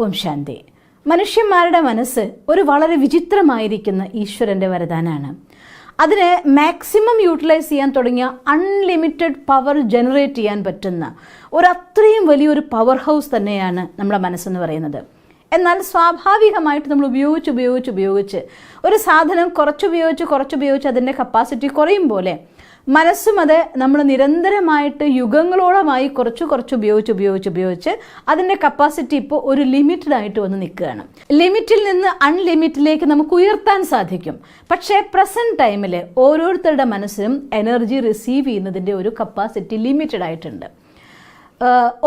ഓം ശാന്തി. മനുഷ്യന്മാരുടെ മനസ്സ് ഒരു വളരെ വിചിത്രമായിരിക്കുന്ന ഈശ്വരൻ്റെ വരദാനാണ്. അതിനെ മാക്സിമം യൂട്ടിലൈസ് ചെയ്യാൻ തുടങ്ങിയ അൺലിമിറ്റഡ് പവർ ജനറേറ്റ് ചെയ്യാൻ പറ്റുന്ന അത്രയും വലിയൊരു പവർ ഹൗസ് തന്നെയാണ് നമ്മുടെ മനസ്സെന്ന് പറയുന്നത്. എന്നാൽ സ്വാഭാവികമായിട്ട് നമ്മൾ ഉപയോഗിച്ച് ഒരു സാധനം കുറച്ചുപയോഗിച്ച് അതിൻ്റെ കപ്പാസിറ്റി കുറയും പോലെ മനസ്സും അത് നമ്മൾ നിരന്തരമായിട്ട് യുഗങ്ങളോളമായി കുറച്ച് ഉപയോഗിച്ച് അതിൻ്റെ കപ്പാസിറ്റി ഇപ്പോൾ ഒരു ലിമിറ്റഡ് ആയിട്ട് വന്ന് നിൽക്കുകയാണ്. ലിമിറ്റിൽ നിന്ന് അൺലിമിറ്റിലേക്ക് നമുക്ക് ഉയർത്താൻ സാധിക്കും. പക്ഷേ പ്രസന്റ് ടൈമിൽ ഓരോരുത്തരുടെ മനസ്സിലും എനർജി റിസീവ് ചെയ്യുന്നതിൻ്റെ ഒരു കപ്പാസിറ്റി ലിമിറ്റഡ് ആയിട്ടുണ്ട്.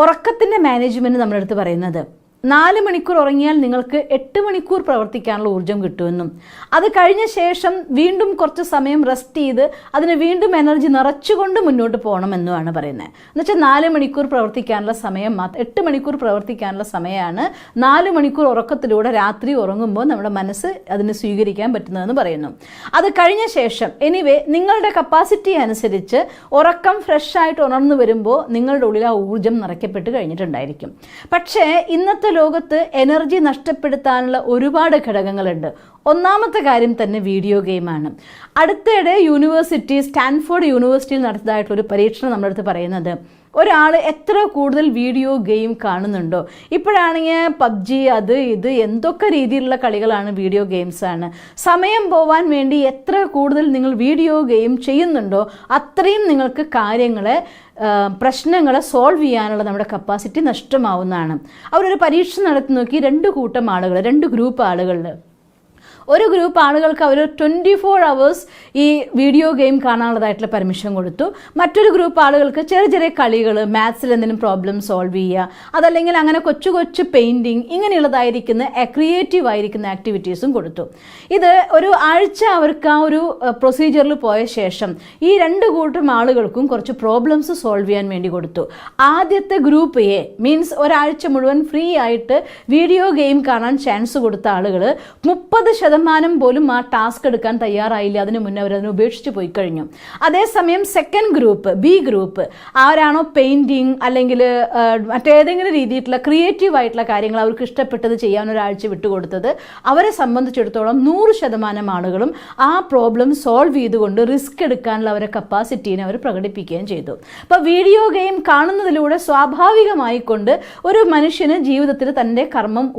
ഉറക്കത്തിൻ്റെ മാനേജ്മെൻറ്റ് നമ്മളെടുത്ത് പറയുന്നത് 4 മണിക്കൂർ ഉറങ്ങിയാൽ നിങ്ങൾക്ക് 8 മണിക്കൂർ പ്രവർത്തിക്കാനുള്ള ഊർജ്ജം കിട്ടുമെന്നും അത് കഴിഞ്ഞ ശേഷം വീണ്ടും കുറച്ച് സമയം റെസ്റ്റ് ചെയ്ത് അതിന് വീണ്ടും എനർജി നിറച്ചുകൊണ്ട് മുന്നോട്ട് പോകണമെന്നുമാണ് പറയുന്നത്. എന്നുവെച്ചാൽ 4 മണിക്കൂർ പ്രവർത്തിക്കാനുള്ള സമയം 8 മണിക്കൂർ പ്രവർത്തിക്കാനുള്ള സമയമാണ് 4 മണിക്കൂർ ഉറക്കത്തിലൂടെ രാത്രി ഉറങ്ങുമ്പോൾ നമ്മുടെ മനസ്സ് അതിന് സ്വീകരിക്കാൻ പറ്റുന്നതെന്ന് പറയുന്നു. അത് കഴിഞ്ഞ ശേഷം നിങ്ങളുടെ കപ്പാസിറ്റി അനുസരിച്ച് ഉറക്കം ഫ്രഷ് ആയിട്ട് ഉണർന്നു വരുമ്പോൾ നിങ്ങളുടെ ഉള്ളിൽ ആ ഊർജ്ജം നിറയ്ക്കപ്പെട്ട് കഴിഞ്ഞിട്ടുണ്ടായിരിക്കും. പക്ഷേ ഇന്നത്തെ ലോകത്ത് എനർജി നഷ്ടപ്പെടുത്താനുള്ള ഒരുപാട് ഘടകങ്ങളുണ്ട്. ഒന്നാമത്തെ കാര്യം തന്നെ വീഡിയോ ഗെയിമാണ്. അടുത്തിടെ സ്റ്റാൻഫോർഡ് യൂണിവേഴ്സിറ്റിയിൽ നടത്തിയതായിട്ടുള്ളൊരു പരീക്ഷണം നമ്മളടുത്ത് പറയുന്നത് ഒരാൾ എത്ര കൂടുതൽ വീഡിയോ ഗെയിം കാണുന്നുണ്ടോ, ഇപ്പോഴാണെങ്കിൽ പബ്ജി അത് ഇത് എന്തൊക്കെ രീതിയിലുള്ള കളികളാണ്, വീഡിയോ ഗെയിംസാണ്. സമയം പോവാൻ വേണ്ടി എത്ര കൂടുതൽ നിങ്ങൾ വീഡിയോ ഗെയിം ചെയ്യുന്നുണ്ടോ അത്രയും നിങ്ങൾക്ക് പ്രശ്നങ്ങളെ സോൾവ് ചെയ്യാനുള്ള നമ്മുടെ കപ്പാസിറ്റി നഷ്ടമാവുന്നതാണ്. അവരൊരു പരീക്ഷ നടത്തി നോക്കി 2 ഗ്രൂപ്പ് ആളുകളിൽ ഒരു ഗ്രൂപ്പ് ആളുകൾക്ക് അവർ 24 hours ഈ വീഡിയോ ഗെയിം കാണാനുള്ളതായിട്ടുള്ള പെർമിഷൻ കൊടുത്തു. മറ്റൊരു ഗ്രൂപ്പ് ആളുകൾക്ക് ചെറിയ കളികൾ, മാത്സിൽ എന്തെങ്കിലും പ്രോബ്ലം സോൾവ് ചെയ്യുക, അതല്ലെങ്കിൽ അങ്ങനെ കൊച്ചു പെയിൻറ്റിങ്, ഇങ്ങനെയുള്ളതായിരിക്കുന്ന ക്രിയേറ്റീവ് ആയിരിക്കുന്ന ആക്ടിവിറ്റീസും കൊടുത്തു. ഇത് ഒരു ആഴ്ച അവർക്ക് ആ ഒരു പ്രൊസീജിയറിൽ പോയ ശേഷം ഈ 2 കൂട്ടം ആളുകൾക്കും കുറച്ച് പ്രോബ്ലംസ് സോൾവ് ചെയ്യാൻ വേണ്ടി കൊടുത്തു. ആദ്യത്തെ ഗ്രൂപ്പ് എ മീൻസ് ഒരാഴ്ച മുഴുവൻ ഫ്രീ ആയിട്ട് വീഡിയോ ഗെയിം കാണാൻ ചാൻസ് കൊടുത്ത ആളുകൾ 30% പോലും ആ ടാസ്ക് എടുക്കാൻ തയ്യാറായില്ല. അതിന് മുന്നേ അവരതിനെ ഉപേക്ഷിച്ച് പോയി കഴിഞ്ഞു. അതേസമയം സെക്കൻഡ് ഗ്രൂപ്പ് ബി ഗ്രൂപ്പ് ആരാണോ പെയിൻറ്റിങ് അല്ലെങ്കിൽ മറ്റേതെങ്കിലും രീതിയിലുള്ള ക്രിയേറ്റീവ് ആയിട്ടുള്ള കാര്യങ്ങൾ അവർക്ക് ഇഷ്ടപ്പെട്ടത് ചെയ്യാൻ ഒരാഴ്ച വിട്ടുകൊടുത്തത്, അവരെ സംബന്ധിച്ചിടത്തോളം 100% ആളുകളും ആ പ്രോബ്ലം സോൾവ് ചെയ്തുകൊണ്ട് റിസ്ക് എടുക്കാനുള്ള അവരുടെ കപ്പാസിറ്റീനെ അവർ പ്രകടിപ്പിക്കുകയും ചെയ്തു. അപ്പോൾ വീഡിയോ ഗെയിം കാണുന്നതിലൂടെ സ്വാഭാവികമായിക്കൊണ്ട് ഒരു മനുഷ്യന് ജീവിതത്തിൽ തൻ്റെ കർമ്മം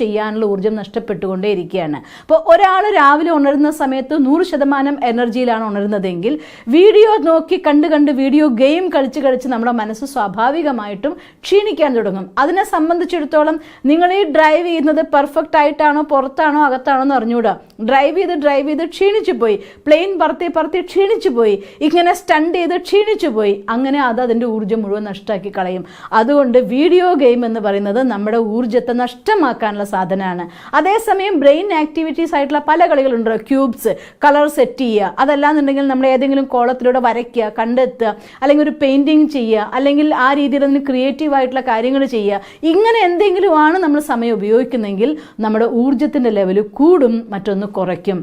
ചെയ്യാനുള്ള ഊർജ്ജം നഷ്ടപ്പെട്ടുകൊണ്ടേയിരിക്കുകയാണ്. അപ്പോൾ ഒരാൾ രാവിലെ ഉണരുന്ന സമയത്ത് 100% എനർജിയിലാണ് ഉണരുന്നതെങ്കിൽ വീഡിയോ നോക്കി കണ്ട് വീഡിയോ ഗെയിം കളിച്ച് നമ്മുടെ മനസ്സ് സ്വാഭാവികമായിട്ടും ക്ഷീണിക്കാൻ തുടങ്ങും. അതിനെ സംബന്ധിച്ചിടത്തോളം നിങ്ങൾ ഈ ഡ്രൈവ് ചെയ്യുന്നത് പെർഫെക്റ്റ് ആയിട്ടാണോ പുറത്താണോ അകത്താണോ എന്ന് അറിഞ്ഞുകൂടാ. ഡ്രൈവ് ചെയ്ത് ക്ഷീണിച്ചു പോയി, പ്ലെയിൻ പറത്തി ക്ഷീണിച്ചു പോയി, ഇങ്ങനെ സ്റ്റണ്ട് ചെയ്ത് ക്ഷീണിച്ചു പോയി, അങ്ങനെ അതിൻ്റെ ഊർജ്ജം മുഴുവൻ നഷ്ടമാക്കി കളയും. അതുകൊണ്ട് വീഡിയോ ഗെയിം എന്ന് പറയുന്നത് നമ്മുടെ ഊർജ്ജത്തെ നഷ്ടമാക്കാനുള്ള സാധനമാണ്. അതേസമയം ബ്രെയിൻ ആക്ടിവിറ്റീസ് ആയിട്ടുള്ള പല കളികളുണ്ട്. ക്യൂബ്സ്, കളർ സെറ്റ് ചെയ്യുക, അതല്ലാന്നുണ്ടെങ്കിൽ നമ്മൾ ഏതെങ്കിലും കോളത്തിലൂടെ വരയ്ക്കുക, കണ്ടെത്തുക, അല്ലെങ്കിൽ ഒരു പെയിൻറ്റിങ് ചെയ്യുക, അല്ലെങ്കിൽ ആ രീതിയിൽ അതിന് ക്രിയേറ്റീവ് ആയിട്ടുള്ള കാര്യങ്ങൾ ചെയ്യുക. ഇങ്ങനെ എന്തെങ്കിലുമാണ് നമ്മൾ സമയം ഉപയോഗിക്കുന്നതെങ്കിൽ നമ്മുടെ ഊർജ്ജത്തിൻ്റെ ലെവൽ കൂടും, മറ്റൊന്ന് കുറയ്ക്കും.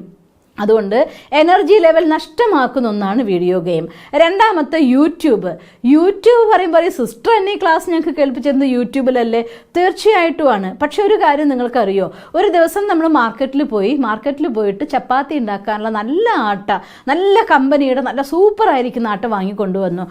അതുകൊണ്ട് എനർജി ലെവൽ നഷ്ടമാക്കുന്ന ഒന്നാണ് വീഡിയോ ഗെയിം. രണ്ടാമത്തെ യൂട്യൂബ് പറയുമ്പോൾ സിസ്റ്റർ എന്നെ ക്ലാസ് ഞങ്ങൾക്ക് കേൾപ്പിച്ചിരുന്നത് യൂട്യൂബിലല്ലേ? തീർച്ചയായിട്ടുമാണ്. പക്ഷെ ഒരു കാര്യം നിങ്ങൾക്കറിയോ, ഒരു ദിവസം നമ്മൾ മാർക്കറ്റിൽ പോയിട്ട് ചപ്പാത്തി ഉണ്ടാക്കാനുള്ള നല്ല ആട്ട, നല്ല കമ്പനിയുടെ നല്ല സൂപ്പർ ആയിരിക്കുന്ന ആട്ട വാങ്ങിക്കൊണ്ടുവന്നു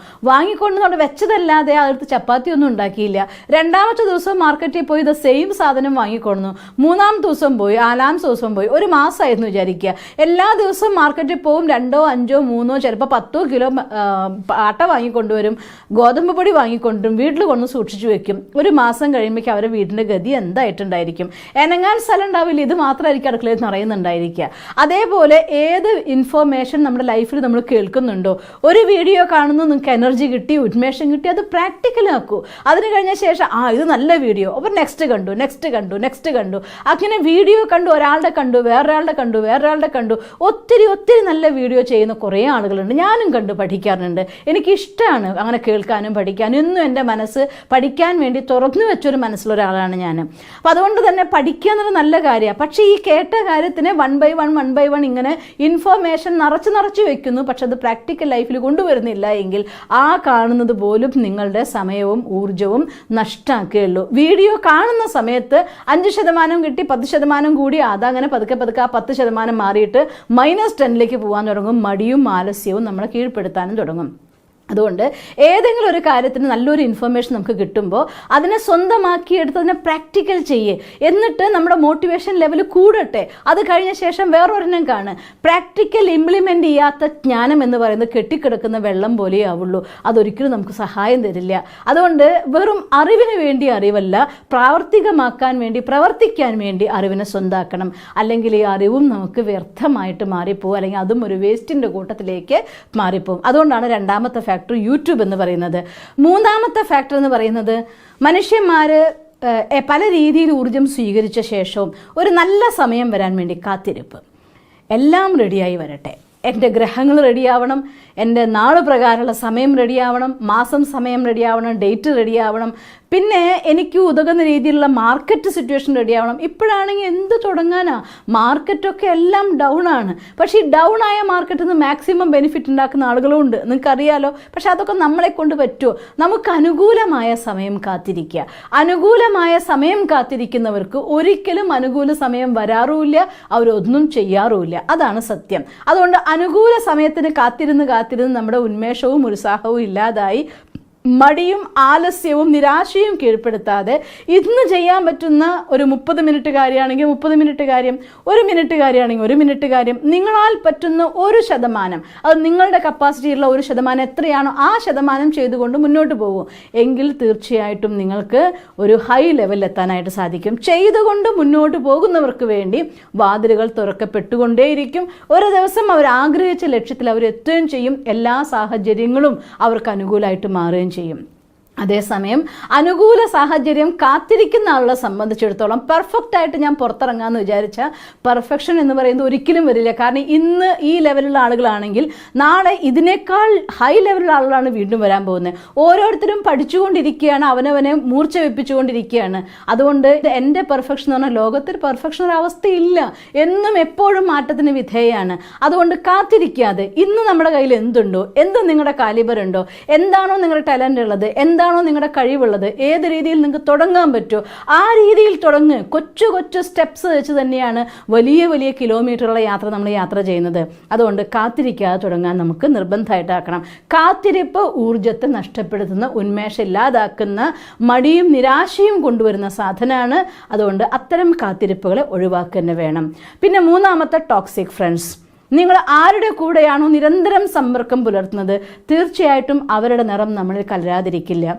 അവിടെ വെച്ചതല്ലാതെ അടുത്ത് ചപ്പാത്തി ഒന്നും ഉണ്ടാക്കിയില്ല. രണ്ടാമത്തെ ദിവസം മാർക്കറ്റിൽ പോയി ഇത് സെയിം സാധനം വാങ്ങിക്കൊണ്ടു. 3-ാമത്തെ ദിവസം പോയി, 4-ാമത്തെ ദിവസം പോയി. ഒരു മാസമായിരുന്നു വിചാരിക്കുക. എല്ലാ ദിവസവും മാർക്കറ്റിൽ പോവും, 2, 5, 3, ചിലപ്പോൾ 10 കിലോ ആട്ട വാങ്ങിക്കൊണ്ടുവരും, ഗോതമ്പ് പൊടി വാങ്ങിക്കൊണ്ടുവരും, വീട്ടിൽ കൊണ്ട് സൂക്ഷിച്ചു വെക്കും. ഒരു മാസം കഴിയുമ്പോഴേക്കും അവരുടെ വീടിൻ്റെ ഗതി എന്തായിട്ടുണ്ടായിരിക്കും? എനങ്ങാൻ സ്ഥലം ഉണ്ടാവില്ല, ഇത് മാത്രമായിരിക്കും അടുക്കളയിൽ നിറയുന്നുണ്ടായിരിക്കുക. അതേപോലെ ഏത് ഇൻഫോർമേഷൻ നമ്മുടെ ലൈഫിൽ നമ്മൾ കേൾക്കുന്നുണ്ടോ, ഒരു വീഡിയോ കാണുന്നു, നിങ്ങൾക്ക് എനർജി കിട്ടി, ഉന്മേഷം കിട്ടി, അത് പ്രാക്ടിക്കലാക്കൂ. അതിന് കഴിഞ്ഞ ശേഷം ഇത് നല്ല വീഡിയോ, അപ്പോൾ നെക്സ്റ്റ് കണ്ടു, അങ്ങനെ വീഡിയോ കണ്ടു, ഒരാളുടെ കണ്ടു, വേറൊരാളുടെ കണ്ടു, ഒത്തിരി നല്ല വീഡിയോ ചെയ്യുന്ന കുറേ ആളുകളുണ്ട്. ഞാനും കണ്ടു പഠിക്കാറുണ്ട്. എനിക്കിഷ്ടമാണ് അങ്ങനെ കേൾക്കാനും പഠിക്കാനും. എന്നും എൻ്റെ മനസ്സ് പഠിക്കാൻ വേണ്ടി തുറന്നു വെച്ചൊരു മനസ്സിലൊരാളാണ് ഞാൻ. അപ്പോൾ അതുകൊണ്ട് തന്നെ പഠിക്കുക എന്നുള്ള നല്ല കാര്യമാണ്. പക്ഷേ ഈ കേട്ട കാര്യത്തിന് വൺ ബൈ വൺ ഇങ്ങനെ ഇൻഫർമേഷൻ നിറച്ച് വെക്കുന്നു. പക്ഷെ അത് പ്രാക്ടിക്കൽ ലൈഫിൽ കൊണ്ടുവരുന്നില്ല എങ്കിൽ ആ കാണുന്നത് പോലും നിങ്ങളുടെ സമയവും ഊർജവും നഷ്ടമാക്കുകയുള്ളൂ. വീഡിയോ കാണുന്ന സമയത്ത് 5% കിട്ടി 10% കൂടി അതങ്ങനെ പതുക്കെ ആ 10% മാറിയിട്ട് -10ലേക്ക് പോകാൻ തുടങ്ങും. മടിയും ആലസ്യവും നമ്മളെ കീഴ്പ്പെടുത്താനും തുടങ്ങും. അതുകൊണ്ട് ഏതെങ്കിലും ഒരു കാര്യത്തിന് നല്ലൊരു ഇൻഫർമേഷൻ നമുക്ക് കിട്ടുമ്പോൾ അതിനെ സ്വന്തമാക്കിയെടുത്ത് അതിനെ പ്രാക്ടിക്കൽ ചെയ്യേ, എന്നിട്ട് നമ്മുടെ മോട്ടിവേഷൻ ലെവൽ കൂടട്ടെ. അത് കഴിഞ്ഞ ശേഷം വേറൊരെണ്ണം കാണുക. പ്രാക്ടിക്കൽ ഇംപ്ലിമെൻ്റ് ചെയ്യാത്ത ജ്ഞാനം എന്ന് പറയുന്നത് കെട്ടിക്കിടക്കുന്ന വെള്ളം പോലെയേ ആവുള്ളൂ. അതൊരിക്കലും നമുക്ക് സഹായം തരില്ല. അതുകൊണ്ട് വെറും അറിവിന് വേണ്ടി അറിവല്ല, പ്രാവർത്തികമാക്കാൻ വേണ്ടി പ്രവർത്തിക്കാൻ വേണ്ടി അറിവിനെ സ്വന്താക്കണം. അല്ലെങ്കിൽ ഈ അറിവും നമുക്ക് വ്യർത്ഥമായിട്ട് മാറിപ്പോവും, അല്ലെങ്കിൽ അതും ഒരു വേസ്റ്റിൻ്റെ കൂട്ടത്തിലേക്ക് മാറിപ്പോവും. അതുകൊണ്ടാണ് രണ്ടാമത്തെ ഫാക്ടർ യൂട്യൂബ് എന്ന് പറയുന്നത്. മൂന്നാമത്തെ ഫാക്ടർ എന്ന് പറയുന്നത് മനുഷ്യന്മാർ പല രീതിയിൽ ഊർജം സ്വീകരിച്ച ശേഷവും ഒരു നല്ല സമയം വരാൻ വേണ്ടി കാത്തിരിപ്പ്. എല്ലാം റെഡിയായി വരട്ടെ, എൻ്റെ ഗ്രഹങ്ങൾ റെഡിയാവണം, എൻ്റെ നാള് പ്രകാരമുള്ള സമയം റെഡിയാവണം, മാസം സമയം റെഡിയാവണം, ഡേറ്റ് റെഡിയാവണം, പിന്നെ എനിക്ക് ഉതകുന്ന രീതിയിലുള്ള മാർക്കറ്റ് സിറ്റുവേഷൻ റെഡിയാവണം. ഇപ്പോഴാണെങ്കിൽ എന്ത് തുടങ്ങാനാ, മാർക്കറ്റൊക്കെ എല്ലാം ഡൗൺ ആണ്. പക്ഷേ ഈ ഡൗൺ ആയ മാർക്കറ്റിൽ നിന്ന് മാക്സിമം ബെനിഫിറ്റ് ഉണ്ടാക്കുന്ന ആളുകളും ഉണ്ട്, നിങ്ങൾക്കറിയാലോ. പക്ഷെ അതൊക്കെ നമ്മളെ കൊണ്ട് പറ്റുമോ? നമുക്ക് അനുകൂലമായ സമയം കാത്തിരിക്കുക. അനുകൂലമായ സമയം കാത്തിരിക്കുന്നവർക്ക് ഒരിക്കലും അനുകൂല സമയം വരാറുമില്ല, അവരൊന്നും ചെയ്യാറുമില്ല. അതാണ് സത്യം. അതുകൊണ്ട് അനുകൂല സമയത്തിന് കാത്തിരുന്ന് നമ്മുടെ ഉന്മേഷവും ഉത്സാഹവും ഇല്ലാതായി മടിയും ആലസ്യവും നിരാശയും കീഴ്പ്പെടുത്താതെ ഇന്ന് ചെയ്യാൻ പറ്റുന്ന ഒരു 30 മിനിറ്റ് കാര്യമാണെങ്കിൽ 30 മിനിറ്റ് കാര്യം, 1 മിനിറ്റ് കാര്യമാണെങ്കിൽ 1 മിനിറ്റ് കാര്യം, നിങ്ങളാൽ പറ്റുന്ന 1%, അത് നിങ്ങളുടെ കപ്പാസിറ്റിയുള്ള 1% എത്രയാണോ ആ ശതമാനം ചെയ്തുകൊണ്ട് മുന്നോട്ട് പോകും എങ്കിൽ തീർച്ചയായിട്ടും നിങ്ങൾക്ക് ഒരു ഹൈ ലെവലിൽ എത്താനായിട്ട് സാധിക്കും. ചെയ്തുകൊണ്ട് മുന്നോട്ട് പോകുന്നവർക്ക് വേണ്ടി വാതിലുകൾ തുറക്കപ്പെട്ടുകൊണ്ടേയിരിക്കും. ഒരു ദിവസം അവർ ആഗ്രഹിച്ച ലക്ഷ്യത്തിൽ അവർ എത്തുകയും ചെയ്യും. എല്ലാ സാഹചര്യങ്ങളും അവർക്ക് അനുകൂലമായിട്ട് മാറുകയും ചെയ്യും. അതേസമയം അനുകൂല സാഹചര്യം കാത്തിരിക്കുന്ന ആളെ സംബന്ധിച്ചിടത്തോളം പെർഫെക്റ്റ് ആയിട്ട് ഞാൻ പുറത്തിറങ്ങാമെന്ന് വിചാരിച്ചാൽ പെർഫെക്ഷൻ എന്ന് പറയുന്നത് ഒരിക്കലും വരില്ല. കാരണം ഇന്ന് ഈ ലെവലുള്ള ആളുകളാണെങ്കിൽ നാളെ ഇതിനേക്കാൾ ഹൈ ലെവലുള്ള ആളുകളാണ് വീണ്ടും വരാൻ പോകുന്നത്. ഓരോരുത്തരും പഠിച്ചുകൊണ്ടിരിക്കുകയാണ്, അവനവനെ മൂർച്ച വെപ്പിച്ചുകൊണ്ടിരിക്കുകയാണ്. അതുകൊണ്ട് എൻ്റെ പെർഫെക്ഷൻ എന്ന് പറഞ്ഞാൽ ലോകത്തിൽ പെർഫെക്ഷൻ ഒരു അവസ്ഥയില്ല, എന്നും എപ്പോഴും മാറ്റത്തിന് വിധേയമാണ്. അതുകൊണ്ട് കാത്തിരിക്കാതെ ഇന്ന് നമ്മുടെ കയ്യിൽ എന്തുണ്ടോ, എന്ത് നിങ്ങളുടെ കാലിബർ ഉണ്ടോ, എന്താണോ നിങ്ങളുടെ ടാലൻ്റ് ഉള്ളത്, എന്താണോ നിങ്ങളുടെ കഴിവുള്ളത്, ഏത് രീതിയിൽ നിങ്ങൾക്ക് തുടങ്ങാൻ പറ്റുമോ ആ രീതിയിൽ തുടങ്ങ്. കൊച്ചു സ്റ്റെപ്സ് വെച്ച് തന്നെയാണ് വലിയ കിലോമീറ്ററുള്ള യാത്ര നമ്മൾ യാത്ര ചെയ്യുന്നത്. അതുകൊണ്ട് കാത്തിരിക്കാതെ തുടങ്ങാൻ നമുക്ക് നിർബന്ധമായിട്ടാക്കണം. കാത്തിരിപ്പ് ഊർജത്തെ നഷ്ടപ്പെടുത്തുന്ന, ഉന്മേഷം ഇല്ലാതാക്കുന്ന, മടിയും നിരാശയും കൊണ്ടുവരുന്ന സാധനമാണ്. അതുകൊണ്ട് അത്തരം കാത്തിരിപ്പുകളെ ഒഴിവാക്കുക തന്നെ വേണം. പിന്നെ മൂന്നാമത്തെ, ടോക്സിക് ഫ്രണ്ട്സ്. നിങ്ങൾ ആരുടെ കൂടെയാണോ നിരന്തരം സമ്പർക്കം പുലർത്തുന്നത് തീർച്ചയായിട്ടും അവരുടെ നിറം നമ്മളിൽ കലരാതിരിക്കില്ല.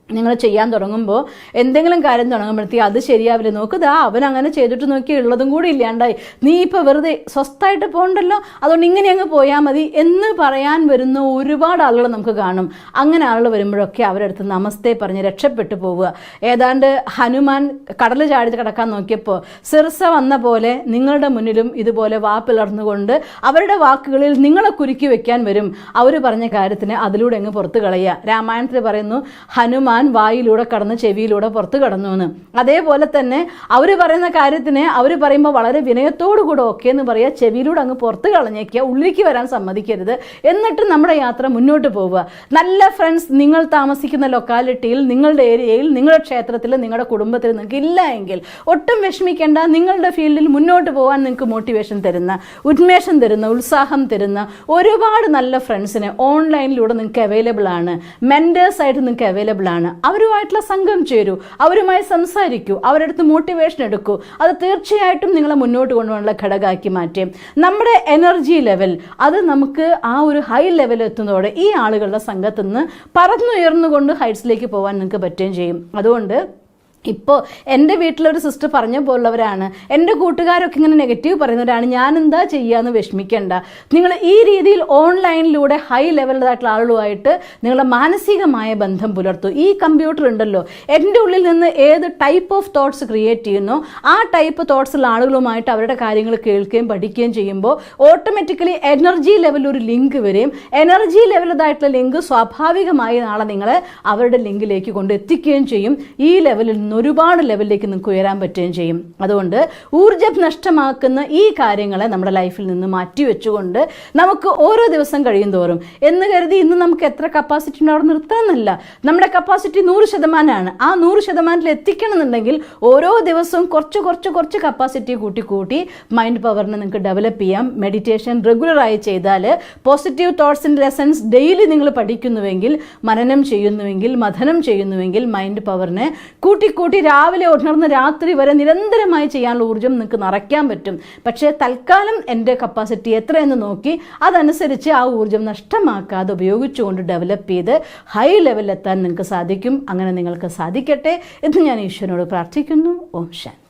നിങ്ങൾ ചെയ്യാൻ തുടങ്ങുമ്പോൾ എന്തെങ്കിലും കാര്യം തുടങ്ങുമ്പോഴത്തേക്ക് അത് ശരിയാവില്ല, നോക്കുക അവൻ അങ്ങനെ ചെയ്തിട്ട് നോക്കി ഉള്ളതും കൂടി ഇല്ലാണ്ടായി, നീ ഇപ്പോൾ വെറുതെ സ്വസ്ഥമായിട്ട് പോകണ്ടല്ലോ, അതുകൊണ്ട് ഇങ്ങനെ അങ്ങ് പോയാൽ മതി എന്ന് പറയാൻ വരുന്ന ഒരുപാട് ആളുകൾ നമുക്ക് കാണും. അങ്ങനെ ആളുകൾ വരുമ്പോഴൊക്കെ അവരടുത്ത് നമസ്തേ പറഞ്ഞ് രക്ഷപ്പെട്ടു പോവുക. ഏതാണ്ട് ഹനുമാൻ കടൽ ചാടി കിടക്കാൻ നോക്കിയപ്പോൾ സിർസ വന്ന പോലെ നിങ്ങളുടെ മുന്നിലും ഇതുപോലെ പിളർന്നുകൊണ്ട് അവരുടെ വാക്കുകളിൽ നിങ്ങളെ കുരുക്കി വെക്കാൻ വരും. അവർ പറഞ്ഞ കാര്യത്തിന് അതിലൂടെ അങ്ങ് പുറത്ത് കളയുക. രാമായണത്തിൽ പറയുന്നു ഹനുമാൻ വായിലൂടെ കടന്ന് ചെവിയിലൂടെ പുറത്ത് കടന്നു എന്ന്. അതേപോലെ തന്നെ അവർ പറയുന്ന കാര്യത്തിന് അവർ പറയുമ്പോൾ വളരെ വിനയത്തോടു കൂടെ ഓക്കെ എന്ന് പറയുക, ചെവിയിലൂടെ അങ്ങ് പുറത്ത് കളഞ്ഞേക്കുക, ഉള്ളിലേക്ക് വരാൻ സമ്മതിക്കരുത്. എന്നിട്ട് നമ്മുടെ യാത്ര മുന്നോട്ട് പോവുക. നല്ല ഫ്രണ്ട്സ് നിങ്ങൾ താമസിക്കുന്ന ലൊക്കാലിറ്റിയിൽ, നിങ്ങളുടെ ഏരിയയിൽ, നിങ്ങളുടെ ക്ഷേത്രത്തിൽ, നിങ്ങളുടെ കുടുംബത്തിൽ നിങ്ങൾക്ക് ഇല്ല എങ്കിൽ ഒട്ടും വിഷമിക്കേണ്ട. നിങ്ങളുടെ ഫീൽഡിൽ മുന്നോട്ട് പോകാൻ നിങ്ങൾക്ക് മോട്ടിവേഷൻ തരുന്ന, ഉന്മേഷം തരുന്ന, ഉത്സാഹം തരുന്ന ഒരുപാട് നല്ല ഫ്രണ്ട്സിന് ഓൺലൈനിലൂടെ നിങ്ങൾക്ക് അവൈലബിൾ ആണ്. മെൻറ്റേഴ്സായിട്ട് നിങ്ങൾക്ക് അവൈലബിൾ ആണ്. അവരുമായിട്ടുള്ള സംഘം ചേരൂ, അവരുമായി സംസാരിക്കൂ, അവരുടെ അടുത്ത് മോട്ടിവേഷൻ എടുക്കൂ. അത് തീർച്ചയായിട്ടും നിങ്ങളെ മുന്നോട്ട് കൊണ്ടുപോകാനുള്ള ഘടകമാക്കി മാറ്റും. നമ്മുടെ എനർജി ലെവൽ അത് നമുക്ക് ആ ഒരു ഹൈ ലെവൽ എത്തുന്നതോടെ ഈ ആളുകളുടെ സംഘത്തിൽ നിന്ന് പറന്നുയർന്നുകൊണ്ട് ഹൈറ്റ്സിലേക്ക് പോകാൻ നിങ്ങൾക്ക് പറ്റുകയും ചെയ്യും. അതുകൊണ്ട് ഇപ്പോൾ എൻ്റെ വീട്ടിലൊരു സിസ്റ്റർ പറഞ്ഞ പോലുള്ളവരാണ്, എൻ്റെ കൂട്ടുകാരൊക്കെ ഇങ്ങനെ നെഗറ്റീവ് പറയുന്നവരാണ്, ഞാൻ എന്താ ചെയ്യാമെന്ന് വിഷമിക്കേണ്ട. നിങ്ങൾ ഈ രീതിയിൽ ഓൺലൈനിലൂടെ ഹൈ ലെവലിലായിട്ടുള്ള ആളുകളുമായിട്ട് നിങ്ങളുടെ മാനസികമായ ബന്ധം പുലർത്തൂ. ഈ കമ്പ്യൂട്ടർ ഉണ്ടല്ലോ, എൻ്റെ ഉള്ളിൽ നിന്ന് ഏത് ടൈപ്പ് ഓഫ് തോട്ട്സ് ക്രിയേറ്റ് ചെയ്യുന്നോ ആ ടൈപ്പ് തോട്ട്സുള്ള ആളുകളുമായിട്ട് അവരുടെ കാര്യങ്ങൾ കേൾക്കുകയും പഠിക്കുകയും ചെയ്യുമ്പോൾ ഓട്ടോമാറ്റിക്കലി എനർജി ലെവലിൽ ഒരു ലിങ്ക് വരും. എനർജി ലെവലിലായിട്ടുള്ള ലിങ്ക് സ്വാഭാവികമായി നാളെ നിങ്ങളെ അവരുടെ ലിങ്കിലേക്ക് കൊണ്ട് എത്തിക്കുകയും ചെയ്യും. ഈ ലെവലിൽ ഒരുപാട് ലെവലിലേക്ക് നിങ്ങൾക്ക് ഉയരാൻ പറ്റുകയും ചെയ്യും. അതുകൊണ്ട് ഊർജ്ജം നഷ്ടമാക്കുന്ന ഈ കാര്യങ്ങളെ നമ്മുടെ ലൈഫിൽ നിന്ന് മാറ്റി വെച്ചുകൊണ്ട് നമുക്ക് ഓരോ ദിവസം കഴിയും തോറും എന്ന് കരുതി ഇന്ന് നമുക്ക് എത്ര കപ്പാസിറ്റി ഉണ്ട് അവിടെ നിർത്തണമെന്നല്ല. നമ്മുടെ കപ്പാസിറ്റി 100%ആണ്. ആ 100% എത്തിക്കണമെന്നുണ്ടെങ്കിൽ ഓരോ ദിവസവും കുറച്ച് കപ്പാസിറ്റി കൂട്ടി മൈൻഡ് പവറിനെ നിങ്ങൾക്ക് ഡെവലപ്പ് ചെയ്യാം. മെഡിറ്റേഷൻ റെഗുലറായി ചെയ്താൽ, പോസിറ്റീവ് തോട്ട്സിൻ്റെ ലെസൺസ് ഡെയിലി നിങ്ങൾ പഠിക്കുന്നുവെങ്കിൽ, മനനം ചെയ്യുന്നുവെങ്കിൽ, മഥനം ചെയ്യുന്നുവെങ്കിൽ മൈൻഡ് പവറിനെ കൂട്ടി രാവിലെ ഉണർന്ന് രാത്രി വരെ നിരന്തരമായി ചെയ്യാനുള്ള ഊർജ്ജം നിങ്ങൾക്ക് നിറയ്ക്കാൻ പറ്റും. പക്ഷേ തൽക്കാലം എൻ്റെ കപ്പാസിറ്റി എത്രയെന്ന് നോക്കി അതനുസരിച്ച് ആ ഊർജ്ജം നഷ്ടമാക്കാതെ ഉപയോഗിച്ചുകൊണ്ട് ഡെവലപ്പ് ചെയ്ത് ഹൈ ലെവലിലെത്താൻ നിങ്ങൾക്ക് സാധിക്കും. അങ്ങനെ നിങ്ങൾക്ക് സാധിക്കട്ടെ എന്ന് ഞാൻ ഈശ്വരനോട് പ്രാർത്ഥിക്കുന്നു. ഓം ശാന്തി.